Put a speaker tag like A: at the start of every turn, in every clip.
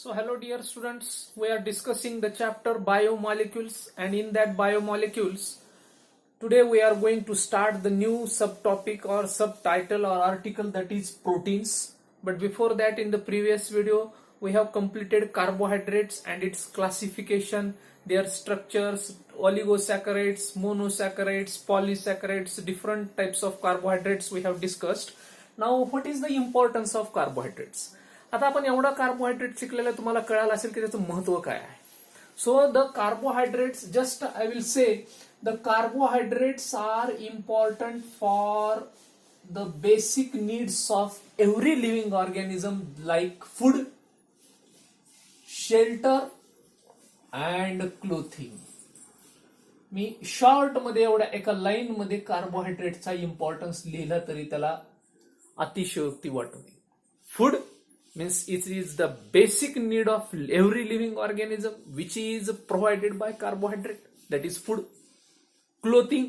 A: So hello dear students, we are discussing the chapter biomolecules, and in that biomolecules today we are going to start the new subtopic or subtitle or article, that is proteins. But before that, in the previous video we have completed carbohydrates and its classification, their structures, oligosaccharides, monosaccharides, polysaccharides, different types of carbohydrates we have discussed. Now what is the importance of carbohydrates? आता आपण एवढा carbohydrate शिकलेला तुम्हाला कळालं असेल की त्याचं महत्व काय आहे. So the carbohydrates, just I will say the carbohydrates are important for the basic needs of every living organism like food, shelter and clothing. मी शॉर्ट मध्ये एवढ्या एका लाईन मध्ये कार्बोहायड्रेटचा इम्पॉर्टन्स लिहिला तरी त्याला अतिशयोक्ती वाटू नये. Food means it is the basic need of every living organism which is provided by carbohydrate, that is food. Clothing,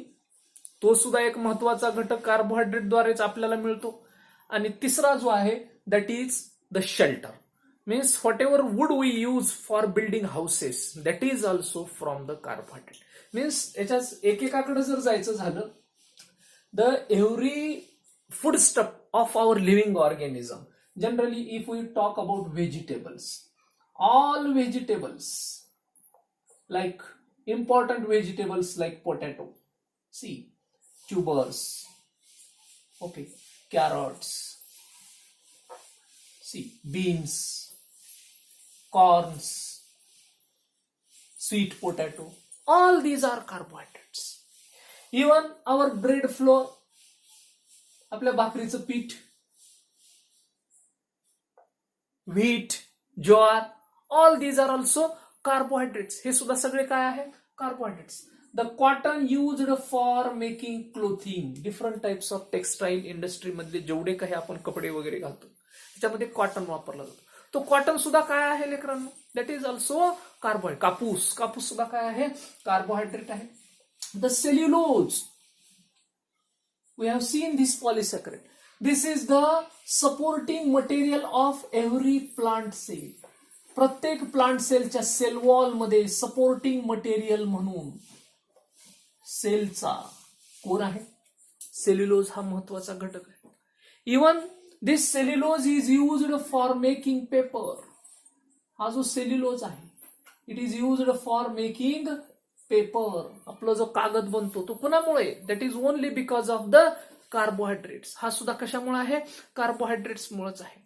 A: तो सुद्धा एक महत्वाचा घटक कार्बोहायड्रेट द्वारेच आपल्याला मिळतो. आणि तिसरा जो आहे that is the shelter, means whatever wood we use for building houses, that is also from the carbohydrate. means याच्यात एकेकाकडे जर जायचं झालं, the every food stuff of our living organism, generally if we talk about vegetables, all vegetables, like important vegetables like potato, see, tubers, okay, carrots, see, beans, corns, sweet potato, all these are carbohydrates. Even our bread flour, आपल्या भाकरीचं पीठ, wheat, jowar, all these are also carbohydrates. हे सुद्धा सगळे काय आहे? Carbohydrates. The cotton used for making clothing, different types of textile industry मधले जेवढे काही आपण कपडे वगैरे घालतो त्याच्यामध्ये कॉटन वापरला जातो. तो कॉटन सुद्धा काय आहे लेकरांनो? That is also carbohydrate. कापूस सुद्धा काय आहे? कार्बोहायड्रेट आहे. The cellulose, we have seen this polysaccharide. This is the supporting material of every plant cell. प्रत्येक प्लांट सेलच्या सेल वॉल मध्ये सपोर्टिंग मटेरियल म्हणून सेलचा कोण आहे? सेल्युलोज हा महत्वाचा घटक आहे. Even this cellulose is used for making paper. हा जो सेल्युलोज आहे, it is used for making paper. आपला जो कागद बनतो तो कोणामुळे? That is only because of the carbohydrates. हा सुद्धा कशामुळे आहे? कार्बोहायड्रेट्स मुळेच आहे.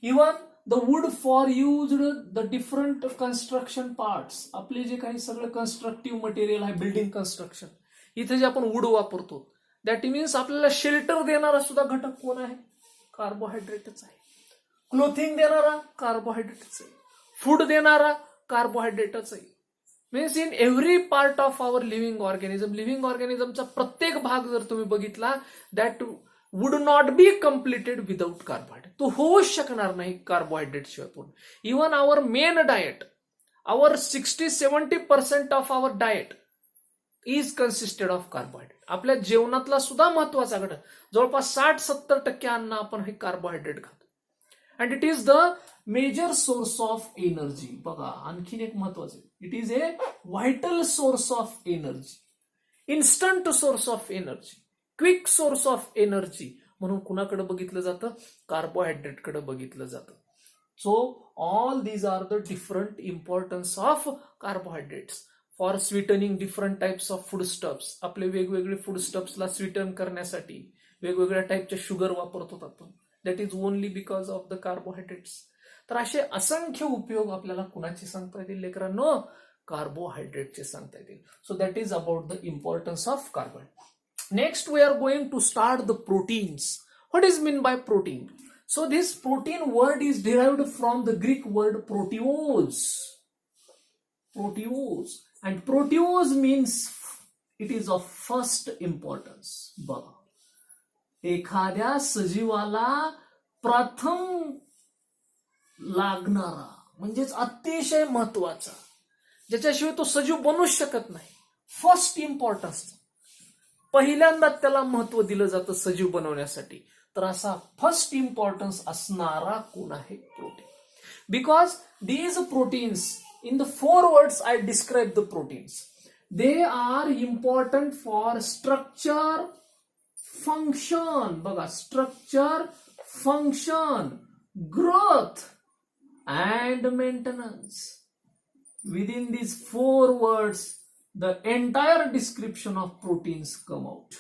A: Even the wood for used the different construction parts, आपले जे काही सगळं कन्स्ट्रक्टिव्ह मटेरियल आहे, बिल्डिंग कन्स्ट्रक्शन, इथे जे आपण वुड वापरतो, दॅट मीन्स आपल्याला शेल्टर देणारा सुद्धा घटक कोण आहे? कार्बोहायड्रेटच आहे. क्लोथिंग देणारा कार्बोहायड्रेटच आहे. फूड देणारा कार्बोहायड्रेटच आहे. Means in every part of our living ऑर्गॅनिझमचा प्रत्येक भाग जर तुम्ही बघितला, that would not be completed without carbohydrate. तो होऊच शकणार नाही कार्बोहायड्रेट शिवाय पूर्ण. Even our main diet, our 60-70% of our diet is consisted of carbohydrate. आपल्या जेवणातला सुद्धा महत्वाचा घटक, जवळपास 60-70% अन्न आपण हे कार्बोहायड्रेट खातो. And it is the major source of energy. बघा, आणखीन एक महत्वाचं, it is a vital source of energy, instant source of energy, quick source of energy म्हणून कुणाकडे बघितलं जातं? कार्बोहायड्रेटकडे बघितलं जातं. So all these are the different importance of carbohydrates for sweetening different types of food stuffs. आपले वेगवेगळे food स्टफ्सला स्वीटन करण्यासाठी वेगवेगळ्या टाइपच्या शुगर वापरतो आपण. That is only because of the carbohydrates. तर असे असंख्य उपयोग आपल्याला कुणाचे सांगता येतील लेकरांनो? कार्बोहायड्रेटचे सांगता येतील. So that is about the importance of carbohydrate. Next we are going to start the proteins. What is mean by protein? So this protein word is derived from the Greek word proteios. Proteios, and proteios means it is of first importance. बघा, एखाद्या सजीवाला प्रथम लागणारा, म्हणजेच अतिशय महत्वाचा, ज्याच्याशिवाय तो सजीव बनूच शकत नाही, फर्स्ट इम्पॉर्टन्स, पहिल्यांदा त्याला महत्व दिलं जातं सजीव बनवण्यासाठी. तर असा फर्स्ट इम्पॉर्टन्स असणारा कोण आहे? Protein. Because these proteins, in the 4 words I describe the proteins. They are important for structure, function, बघा, structure, function, growth and maintenance. Within these 4 words, the entire description of proteins come out.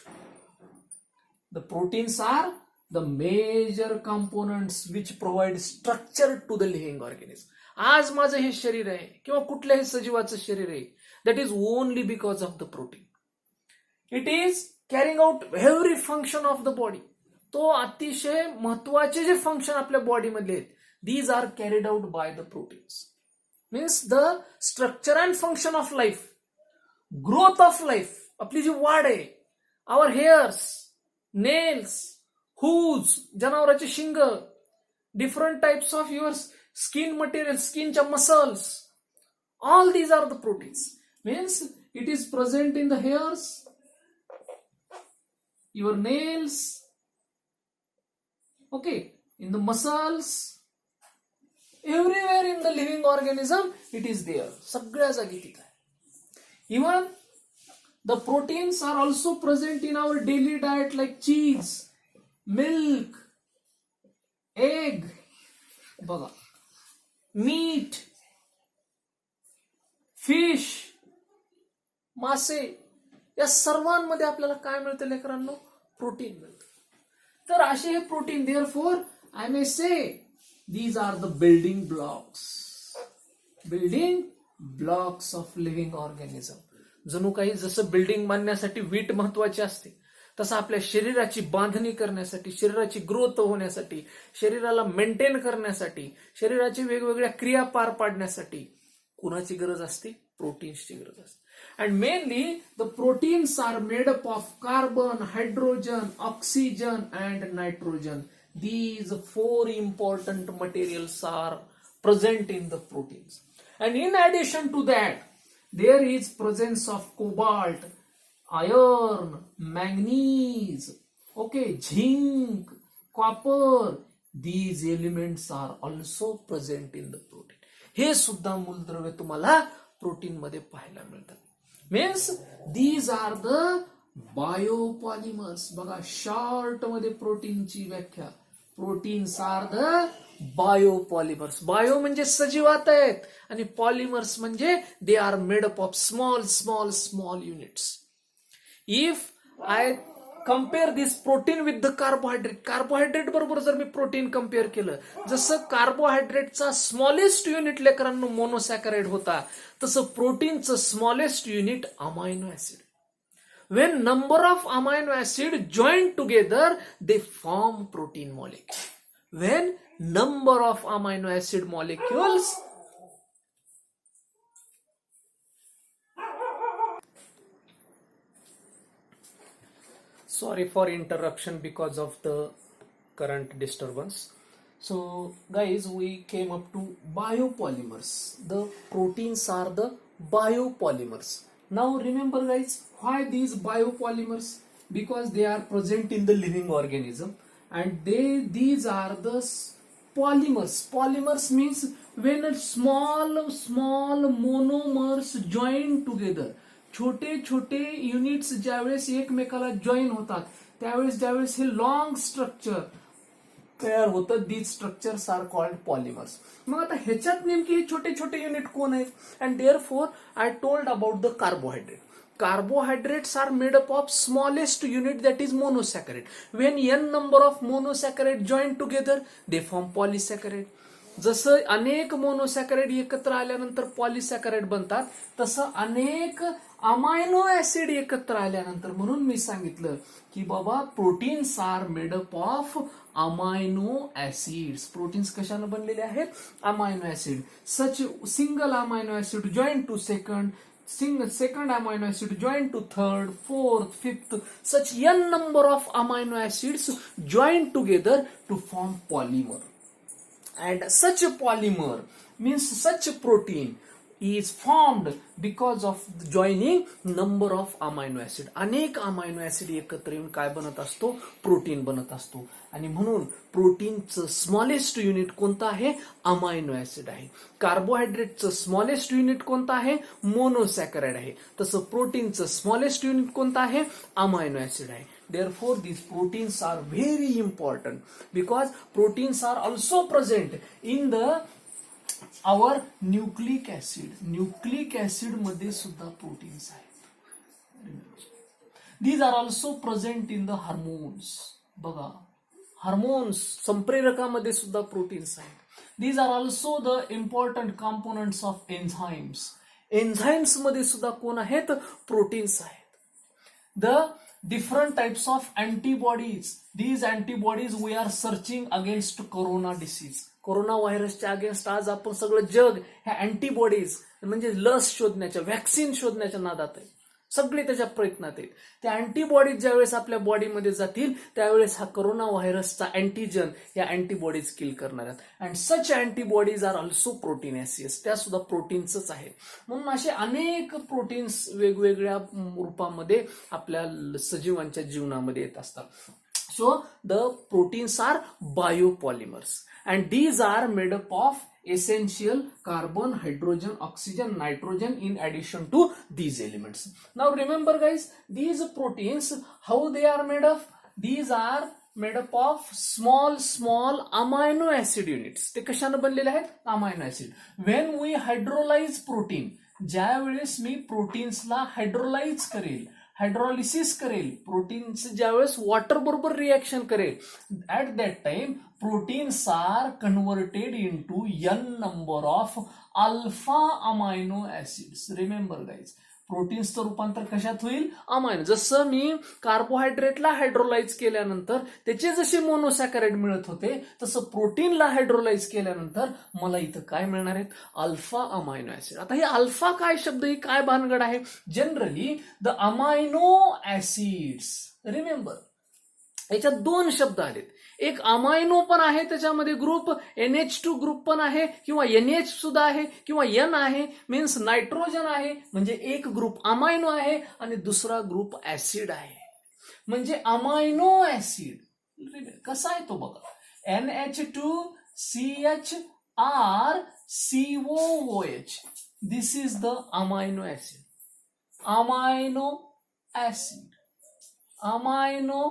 A: The proteins are the major components which provide structure to the living organism. आज माझं हे शरीर आहे किंवा कुठल्याही सजीवाचं शरीर आहे, that is only because of the protein. It is carrying out every function of the body. तो अतिशय महत्वाचे जे फंक्शन आपल्या बॉडी मधले आहेत, these are carried out by the proteins. Means the structure and function of life, growth of life, आपली जी वाढ आहे, our hairs, nails, hooves, जनावराचे शिंग, different types of your skin material, skinच्या muscles, all these are the proteins. Means it is present in the hairs, your nails, okay, in the muscles, everywhere in the living organism it is there. सगळ्या जागी तिथे आहे. Even the proteins are also present in our daily diet like cheese, milk, egg, बघा, meat, fish, मासे, या सर्वांमध्ये आपल्याला काय मिळतं लेकरांनो? प्रोटीन मिळतं. तर असे हे protein, therefore I may say these are the building blocks of living organism. जणू काही जसं बिल्डिंग बांधण्यासाठी वीट महत्वाची असते, तसं आपल्या शरीराची बांधणी करण्यासाठी, शरीराची ग्रोथ होण्यासाठी, शरीराला मेंटेन करण्यासाठी, शरीराची वेगवेगळ्या क्रिया पार पाडण्यासाठी कुणाची गरज असते? प्रोटीन्सची गरज असते. And mainly the proteins are made up of carbon, hydrogen, oxygen and nitrogen. These 4 important materials are present in the proteins. And in addition to that, there is presence of cobalt, iron, manganese, okay, zinc, copper. These elements are also present in the protein. हे सुद्धा मूलद्रव्य तुम्हाला protein मध्ये पाहायला मिळतात. Means these are the biopolymers. बघा, short मध्ये प्रोटीनची व्याख्या, proteins R the Biopolymers. Bio म्हणजे सजीवात आहेत आणि पॉलिमर्स म्हणजे they are made up of small units. If I compare this protein with the carbohydrate, carbohydrate बरोबर जर मी प्रोटीन कम्पेअर केलं, जसं कार्बोहायड्रेटचा स्मॉलेस्ट युनिट लेकरांनो मोनोसॅकराइड होता, तसं प्रोटीनचं smallest unit amino acid. When number of amino acid join together, they form protein molecule. When number of amino acid molecules sorry for interruption because of the current disturbance. So guys, we came up to biopolymers. The proteins are the biopolymers. Now remember guys, why these biopolymers? Because they are present in the living organism and these are the polymers. Polymers means when a small monomers join together. छोटे छोटे units ज्यावेळेस एकमेकाला join होतात, त्यावेळेस ज्यावेळेस हे long structure तयार होतं, these structures are called polymers. मग आता ह्याच्यात नेमके हे छोटे छोटे युनिट कोण आहेत? And therefore I told about the carbohydrate. Carbohydrates are made up of smallest unit, that is monosaccharide. When n number of monosaccharide join together, they form polysaccharide. जसं अनेक मोनोसॅकराइड एकत्र आल्यानंतर पॉलिसॅकराइड बनतात, तसं अनेक अमायनो ऍसिड एकत्र आल्यानंतर, म्हणून मी सांगितलं की बाबा proteins are made up of amino acids. Proteins कशाने बनलेले आहेत? Amino acid. Such single amino acid join to second amino acid join to third, fourth, fifth, such n number of amino acids join together to form polymer. And such a polymer means such a protein is formed because of joining number of amino acid. अनेक amino acid एकत्र येऊन काय बनत असतो? Protein बनत असतो. आणि म्हणून प्रोटीनचं स्मॉलेस्ट युनिट कोणतं आहे? अमायनो ऍसिड आहे. कार्बोहायड्रेटचं स्मॉलेस्ट युनिट कोणतं आहे? मोनोसॅकराइड आहे. तसं प्रोटीनचं स्मॉलेस्ट युनिट कोणतं आहे? अमायनो ऍसिड आहे. Therefore, these proteins are very important because proteins are also present in our nucleic acid. Nucleic acid मध्ये सुद्धा proteins आहेत. These are also present in the hormones. बघा, hormones संप्रेरकामध्ये सुद्धा proteins आहेत. These are also the important components of enzymes. Enzymes मध्ये सुद्धा कोण आहेत? Proteins आहेत. The different types of antibodies. These antibodies we are searching against corona disease. Corona व्हायरसच्या against आज आपण सगळं जग ह्या अँटीबॉडीज म्हणजे लस शोधण्याच्या, व्हॅक्सिन शोधण्याच्या नादात आहे. सगळे त्याच्या प्रयत्नात आहेत. त्या अँटीबॉडीज ज्यावेळेस आपल्या बॉडीमध्ये जातील त्यावेळेस हा कोरोना व्हायरसचा अँटीजन या अँटीबॉडीज किल करणार आहेत. And such antibodies are also proteinaceous. त्या सुद्धा प्रोटीन्सच आहेत. म्हणून असे अनेक प्रोटीन्स वेगवेगळ्या रूपामध्ये आपल्या सजीवांच्या जीवनामध्ये येत असतात. So the proteins are biopolymers and these are made up of essential carbon, hydrogen, oxygen, nitrogen in addition to these elements. Now remember guys, these proteins, how they are made of? These are made up of small amino acid units. ते कशाने बनलेले आहेत? Amino acid. When we hydrolyze protein, ज्या वेळेस मी प्रोटीन्सला hydrolyse करेल, hydrolysis करेल, प्रोटीन्स ज्यावेळेस वॉटर बरोबर रिएक्शन करेल, at that time proteins are converted into n number of alpha amino acids. Remember guys, प्रोटीन्सचं रूपांतर कशात होईल? अमायनो. जसं मी कार्बोहायड्रेटला हायड्रोलाइज केल्यानंतर त्याचे जसे मोनोसॅकराइड मिळत होते तसं प्रोटीनला हायड्रोलाइज केल्यानंतर मला इथं काय मिळणार आहेत? Alpha amino acid. आता हे अल्फा काय शब्द, ही काय भानगड आहे? Generally the amino acids, remember याच्यात दोन शब्द आलेत. एक अमायनो पण आहे, त्याच्यामध्ये ग्रुप NH2 ग्रुप पण आहे किंवा NH सुद्धा आहे किंवा N आहे, मीन्स नायट्रोजन आहे. म्हणजे एक ग्रुप अमायनो आहे आणि दुसरा ग्रुप ऍसिड आहे. म्हणजे अमायनो ऍसिड कसा आहे तो बघा. NH2CHRCOOH. This is the amino acid. Amino acid. Amino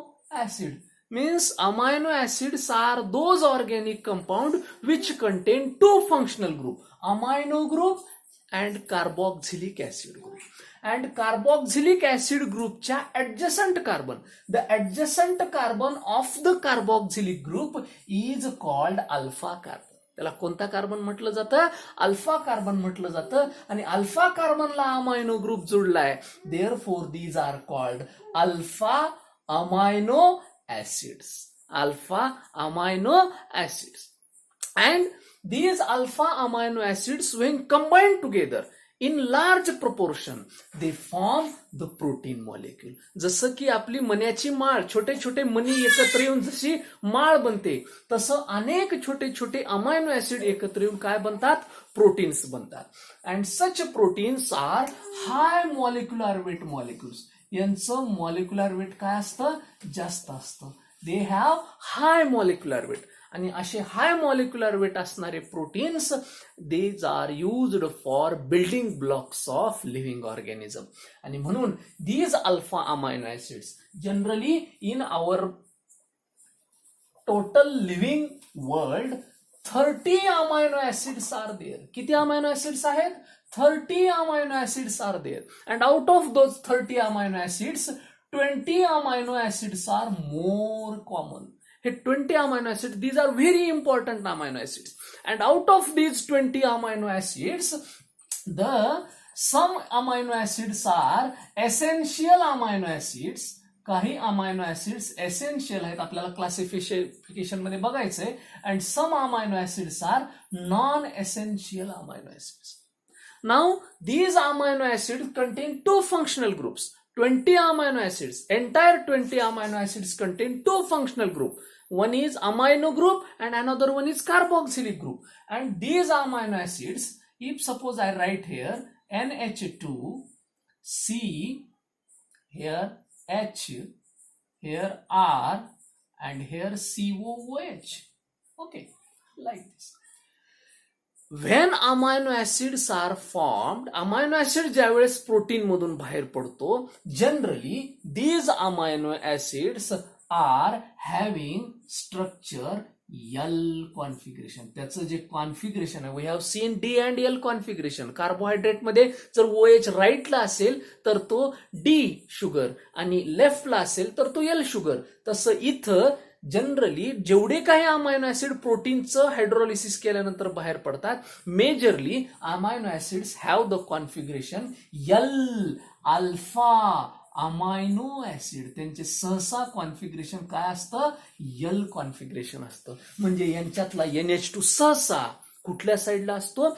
A: acid means amino acids are those organic compound which contain two functional group, amino group and carboxylic acid group. And carboxylic acid group च्या adjacent carbon, the adjacent carbon of the carboxylic group is called alpha carbon. त्याला कोणता carbon म्हटलं जातं? Alpha carbon म्हटलं जातं. आणि alpha कार्बनला amino group जोडलाय, therefore these are called alpha amino acids. Alpha amino acids. And these alpha amino acids, when combined together in large proportion, they form the protein molecule. जसं की आपली मण्याची माळ, छोटे छोटे मणी एकत्र येऊन जशी माळ बनते, तसं अनेक छोटे छोटे अमायनो ऍसिड एकत्र येऊन काय बनतात? प्रोटीन्स बनतात. And such proteins are high molecular weight molecules. यांचं मॉलिक्युलर वेट काय असतं? जास्त असतं. They have high molecular weight. आणि असे हाय मॉलिक्युलर वेट असणारे proteins, these are used for building blocks of living organism. आणि म्हणून these alpha amino acids generally in our total living world 30 amino acids are there. किती amino acids आहेत? 30 amino acids are there, and out of those 30 amino acids 20 amino acids are more common. 20 amino acids, these are very important amino acids, and out of these 20 amino acids some amino acids are essential amino acids. काही amino acids essential आहेत, आपल्याला classification मध्ये बघायचंय. And some amino acids are non essential amino acids. Now, these amino acids contain two functional groups. 20 amino acids, entire 20 amino acids contain two functional groups. One is amino group and another one is carboxylic group. And these amino acids If suppose I write here NH2, C, here H, here R, and here COOH. Okay, like this. When amino acids are formed, amino acid ज्यावेळेस protein मधून बाहेर पडतो, generally these amino acids are having structure L configuration. त्याचं जे configuration आहे, we have seen D and L configuration. Carbohydrate मध्ये जर OH राईटला असेल तर तो D शुगर आणि लेफ्टला असेल तर तो L शुगर. तसं इथं जनरली जेवढे काही अमायनो ऍसिड प्रोटीनचं हायड्रोलिसिस केल्यानंतर बाहेर पडतात, majorly amino acids have the configuration L alpha amino acid. त्यांचे सहसा कॉन्फिगरेशन काय असतं? L कॉन्फिगरेशन असतं. म्हणजे यांच्यातला NH2 सहसा कुठल्या साईडला असतो?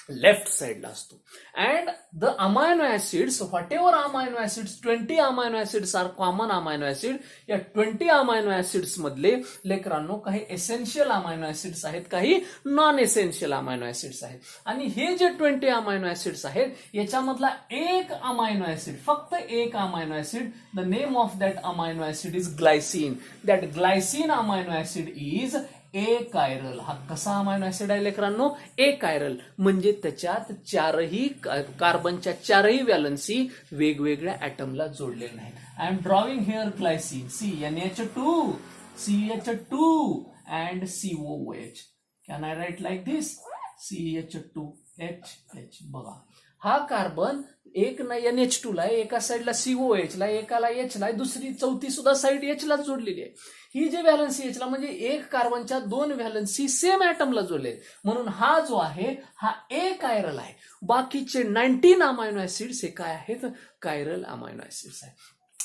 A: लेफ्ट साइडला असतो. And the amino acids, whatever amino acids, 20 amino acids are common amino acid. या 20 अमायनो ऍसिड्स मधले लेकरांनो काही एसेन्शियल अमायनो ऍसिड्स आहेत, काही नॉन एसेन्शियल अमायनो ऍसिड्स आहेत. आणि हे जे 20 अमायनो ऍसिड्स आहेत याच्यामधला एक अमायनो ऍसिड, फक्त एक amino acid, the name of that amino acid is glycine. That glycine amino acid is achiral. हा कसा अमायनो ऍसिड आहे लेकरांनो? ए कायरल. म्हणजे त्याच्यात चारही कार्बनच्या चारही व्हॅलन्सी वेगवेगळ्या ऍटमला जोडलेल्या नाहीत. I am drawing here glycine, CnH2, CH2 and COOH. Can I write like this? CH2HH. बघा, हा कार्बन एक ना NH2 ला, एका साईडला COH ला, एकाला H ला, दुसरी चौथी सुद्धा साईड H ला जोडलेली आहे. ही जे व्हॅलन्सी H ला, म्हणजे एक कार्बनच्या दोन व्हॅलन्सी सेम ऍटमला जोडले, म्हणून हा जो आहे हा ए कायरल आहे. बाकीचे 19 अमायनो ऍसिड्स हे काय आहेत? कायरल अमायनो ऍसिड्स आहेत.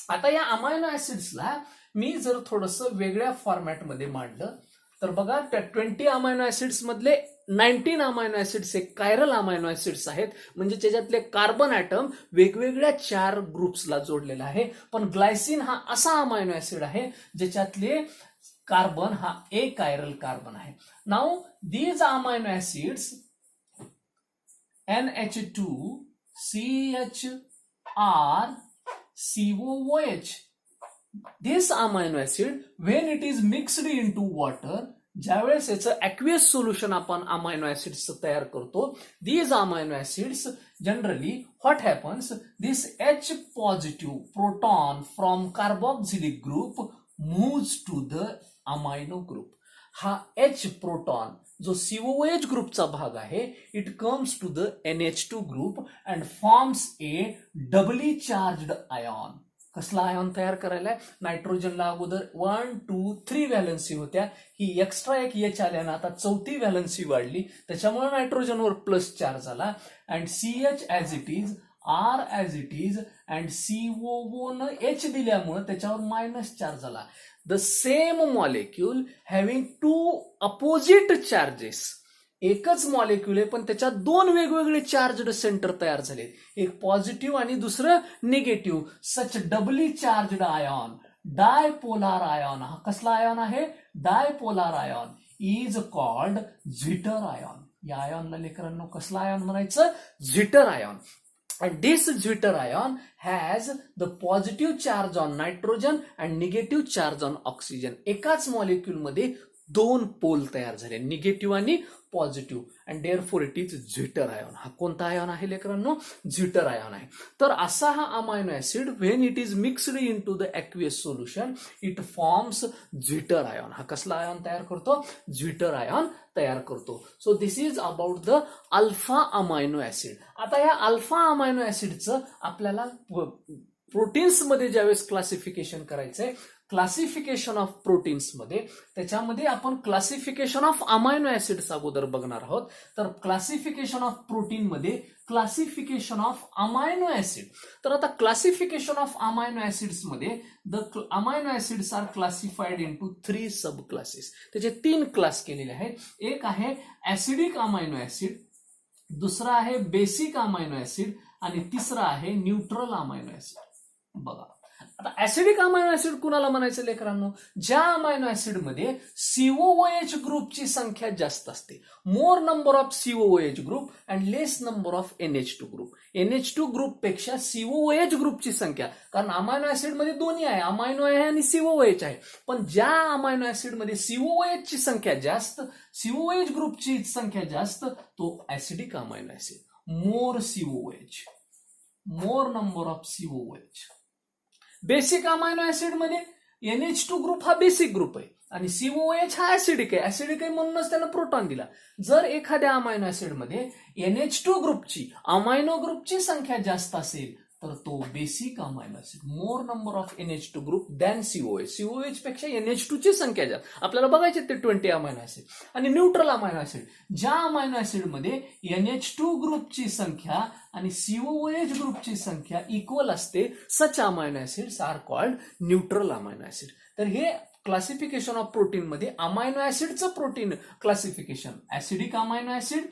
A: आता या अमायनो ऍसिड्सला मी जर थोडस वेगळ्या फॉर्मॅटमध्ये मांडलं तर बघा, त्या 20 अमायनो ऍसिड्स मधले 19 अमायनो ऍसिड्स हे कायरल अमायनो ऍसिड्स आहेत. म्हणजे त्याच्यातले कार्बन ऍटम वेगवेगळ्या 4 ग्रुप्सला जोडलेला आहे. पण ग्लायसिन हा असा अमायनो ऍसिड आहे ज्याच्यातले कार्बन हा ए कायरल कार्बन आहे. Now these amino acids NH2, CHR, COOH. This amino acid, when it is mixed into water, ज्यावेळेस याचं ऍक्वियस सोल्युशन आपण अमायनो ऍसिड्स तयार करतो, these amino acids generally what happens, this H positive proton from carboxylic group moves to the amino group. हा H proton जो COOH ग्रुपचा भाग आहे, it comes to the NH2 group and forms a doubly charged ion. कसला ion तयार करायला? नायट्रोजनला अगोदर 1, 2, 3 valency होत्या, ही एक्स्ट्रा एक H आल्यानं आता चौथी व्हॅलन्सी वाढली, त्याच्यामुळे नायट्रोजनवर प्लस चार्ज झाला. And CH as it is, R as it is, and COO न H दिल्यामुळे त्याच्यावर मायनस चार्ज झाला. The same molecule having two opposite charges. एकच मॉलिक्युल आहे पण त्याच्यात दोन वेगवेगळे चार्जड सेंटर तयार झाले, एक पॉझिटिव्ह आणि दुसरं निगेटिव्ह. सच डबली चार्जड आयॉन, डायपोलार आयॉन. हा कसला आयॉन आहे? Dipolar ion is called zwitter ion. या आयॉनला लेकरांनो कसला आयॉन म्हणायचं? Zwitter ion. And this Zwitter ion has the positive charge on nitrogen and negative charge on oxygen. एकाच molecule मध्ये दोन pole तयार झाले, निगेटिव्ह आणि positive, and therefore it is zwitter ion. हा कोणता आयॉन आहे लेकरांनो? झ्विटर आयॉन आहे. तर असा हा amino acid when it is mixed into the aqueous solution it forms zwitter ion. हा कसला आयॉन तयार करतो? झ्विटर आयॉन तयार करतो. So this is about the alpha amino acid. आता या अल्फा अमायनो ऍसिडचं आपल्याला प्रोटीन्स मध्ये ज्यावेळेस क्लासिफिकेशन करायचंय, क्लासिफिकेशन ऑफ प्रोटीन्स मध्ये, त्याच्यामध्ये आपण क्लासिफिकेशन ऑफ अमायनो ऍसिड्स अगोदर बघणार आहोत. तर क्लासिफिकेशन ऑफ प्रोटीन मध्ये क्लासिफिकेशन ऑफ अमायनो ऍसिड. तर आता क्लासिफिकेशन ऑफ अमायनो ऍसिड्स मध्ये the amino acids are classified into 3 sub classes. त्याचे 3 क्लास केलेले आहेत. एक आहे ऍसिडिक अमायनो ऍसिड, दुसरा आहे बेसिक अमायनो ऍसिड, आणि तिसरा आहे न्यूट्रल अमायनो ऍसिड. बघा, आता ऍसिडिक अमायनो ऍसिड कुणाला म्हणायचं लेकरांनो? ज्या अमायनो ऍसिड मध्ये COOH ग्रुपची संख्या जास्त असते. मोर number of COOH group and less number of NH2 group. NH2 group पेक्षा COOH ग्रुपची संख्या, कारण अमायनो ऍसिड मध्ये दोन्ही आहे, अमायनो आहे आणि COOH आहे. पण ज्या अमायनो ऍसिड मध्ये COOH ची संख्या जास्त, COOH ग्रुपची संख्या जास्त, तो acidic amino acid. More COOH, more number of COOH. Basic amino acid मध्ये NH2 ग्रुप हा बेसिक ग्रुप आहे आणि COOH हा ऍसिडिक आहे. ऍसिडिक आहे म्हणूनच त्याला प्रोटॉन दिला. जर एखाद्या अमायनो ऍसिड मध्ये NH2 ग्रुपची, अमायनो ग्रुपची संख्या जास्त असेल तर तो basic amino acid. More number of NH2 group than COOH. COOH पेक्षा NH2 ची संख्या जास्त. आपल्याला बघायचे ते 20 अमायनो ऍसिड. आणि न्यूट्रल अमायनो ऍसिड, ज्या अमायनो ऍसिड मध्ये NH2 ग्रुपची संख्या आणि COOH ग्रुपची संख्या इक्वल असते, such amino acids are called neutral amino acid. तर हे क्लासिफिकेशन ऑफ प्रोटीन मध्ये अमायनो ऍसिडचं protein classification, acidic amino acid,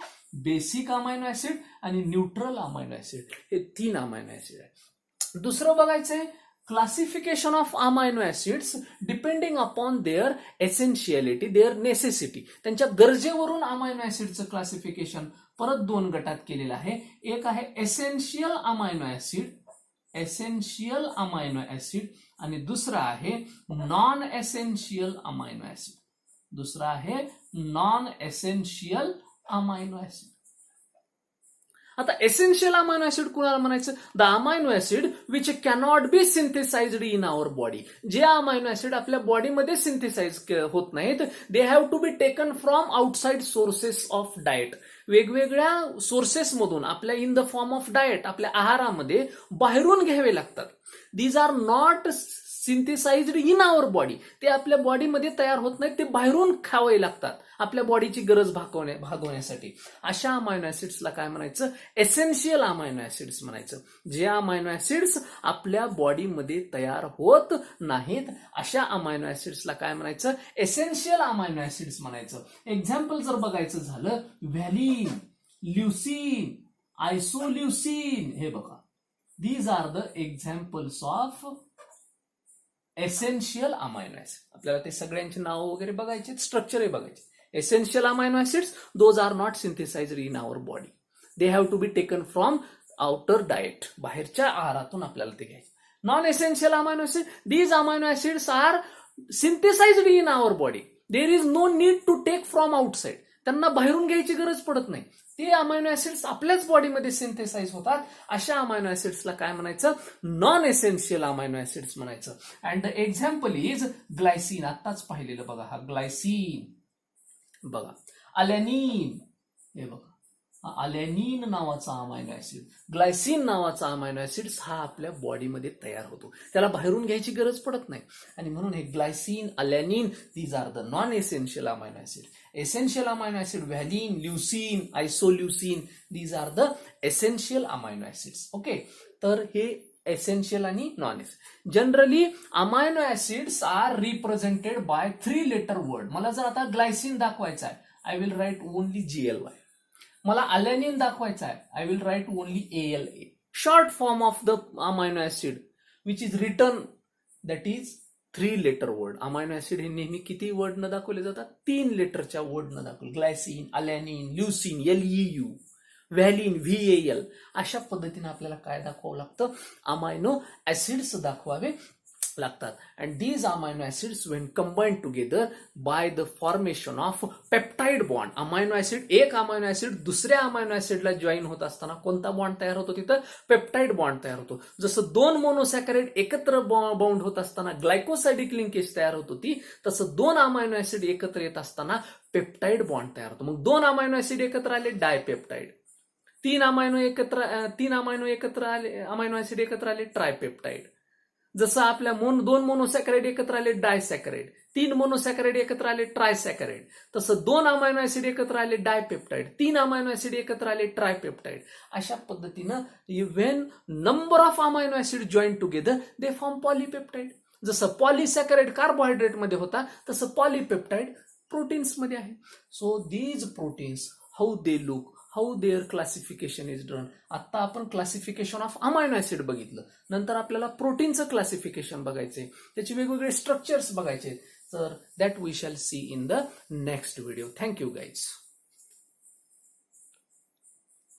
A: basic amino acid आणि न्यूट्रल अमायनो ऍसिड, हे 3 अमायनो ऍसिड आहे. दुसरं बघायचंय classification of amino acids depending upon their essentiality, their necessity. त्यांच्या गरजेवरून अमायनो ऍसिडचं क्लासिफिकेशन परत 2 गटात केलेलं आहे. एक आहे essential amino acid, essential amino acid, आणि दुसरा आहे नॉन एसेन्शियल अमायनो ऍसिड. दुसरा आहे नॉन एसेन्शियल अमायनो ऍसिड. आता एसेन्शियल अमायनो ऍसिड कुणाला म्हणायचं? The amino acid which cannot be synthesized in our body. जे अमायनो ऍसिड आपल्या बॉडीमध्ये सिंथेसाइज होत नाहीत, they have to be taken from outside sources of diet. वेगवेगळ्या सोर्सेस मधून, आपल्या in the form of diet, आपल्या आहारामध्ये बाहेरून घ्यावे लागतात. These are not synthesized in our body. ते आपल्या बॉडीमध्ये तयार होत नाहीत, ते बाहेरून खावे लागतात आपल्या बॉडीची गरज भागवण्यासाठी. अशा अमायनो ऍसिड्सला काय म्हणायचं? एसेन्शियल अमायनो ऍसिड्स म्हणायचं. जे अमायनो ऍसिड्स आपल्या बॉडीमध्ये तयार होत नाहीत, अशा अमायनो ऍसिड्सला काय म्हणायचं? एसेन्शियल अमायनो ऍसिड्स म्हणायचं. एक्झाम्पल जर बघायचं झालं, व्हॅलिन, ल्युसीन, आयसोल्युसीन, हे बघा, these are the examples of essential amino acid. आपल्याला ते सगळ्यांची नावं वगैरे बघायचे, स्ट्रक्चरही बघायचे. Essential amino acids, those are not synthesized in our body, they have to be taken from outer diet, बाहेरच्या आहारातून आपल्याला ते घ्यायचे. Non essential amino acid, these amino acids are synthesized in our body, there is no need to take from outside. त्यांना बाहेरून घ्यायची गरज पडत नाही, ते अमायनो ऍसिड्स आपल्याच बॉडीमध्ये सिंथेसाइज होतात. अशा अमायनो ऍसिड्सला काय म्हणायचं? नॉन एसेन्शियल अमायनो ऍसिड्स म्हणायचं. And the example is glycine. आताच पाहिलेलं बघा, हा ग्लायसिन बघा. अलॅनिन, हे बघा, अलॅनिन नावाचा अमायनो ऍसिड, ग्लायसिन नावाचा अमायनो ऍसिड्स हा आपल्या बॉडीमध्ये तयार होतो, त्याला बाहेरून घ्यायची गरज पडत नाही. आणि म्हणून हे glycine, alanine, these are the non essential amino acid. Essential amino acid valine, leucine, isoleucine, these are the essential amino acids. Okay, तर हे एसेन्शियल आणि non essential. Generally amino acids are represented by 3 letter word. मला जर आता glycine दाखवायचा आहे, I will write only GLY. मला alanine दाखवायचा आहे, I will write only ALA. Short form of the amino acid which is return, that is 3 letter word. Amino acid हे नेहमी किती वर्ड न दाखवले जातात? 3 लेटरच्या वर्ड न दाखवले. Glycine, अलॅनिन, leucine, LEU, व्हॅलिन, VAL. अशा पद्धतीने आपल्याला काय दाखवावं लागतं? अमायनो ऍसिड्स दाखवावे लागतात. And these amino acids when combined together by the formation of peptide bond. Amino acid, एक अमायनो ऍसिड दुसऱ्या अमायनो ऍसिडला जॉईन होत असताना कोणता बॉन्ड तयार होतो? तिथं पेप्टाइड बॉन्ड तयार होतो. जसं 2 मोनोसॅकराइड एकत्र बाउंड होत असताना ग्लायकोसायडिक लिंकेज तयार होत होती, तसं 2 अमायनो ऍसिड एकत्र येत असताना पेप्टाइड बॉन्ड तयार होतो. मग 2 अमायनो ऍसिड एकत्र आले, डायपेप्टाइड. 3 अमायनो ऍसिड एकत्र आले, ट्रायपेप्टाइड. जसं आपल्या 2 मोनोसॅकराइड एकत्र आले, डायसॅकराइड. 3 मोनोसॅकराइड एकत्र आले, ट्रायसॅकराइड. तसं 2 अमायनो ऍसिड एकत्र आले, डायपेप्टाइड. 3 अमायनो ऍसिड एकत्र आले, ट्रायपेप्टाइड. अशा पद्धतीनं when number of amino acid join together they form polypeptide. जसं पॉलीसॅकराइड कार्बोहायड्रेट मध्ये होता, तसं पॉलीपेप्टाइड प्रोटीन्स मध्ये आहे. So these proteins, how they look, how their classification is done. आता आपण क्लासिफिकेशन ऑफ अमायनो ऍसिड बघितलं, नंतर आपल्याला प्रोटीनचं क्लासिफिकेशन बघायचंय, त्याचे वेगवेगळे स्ट्रक्चर्स बघायचे. तर that we shall see in the next video. Thank you guys.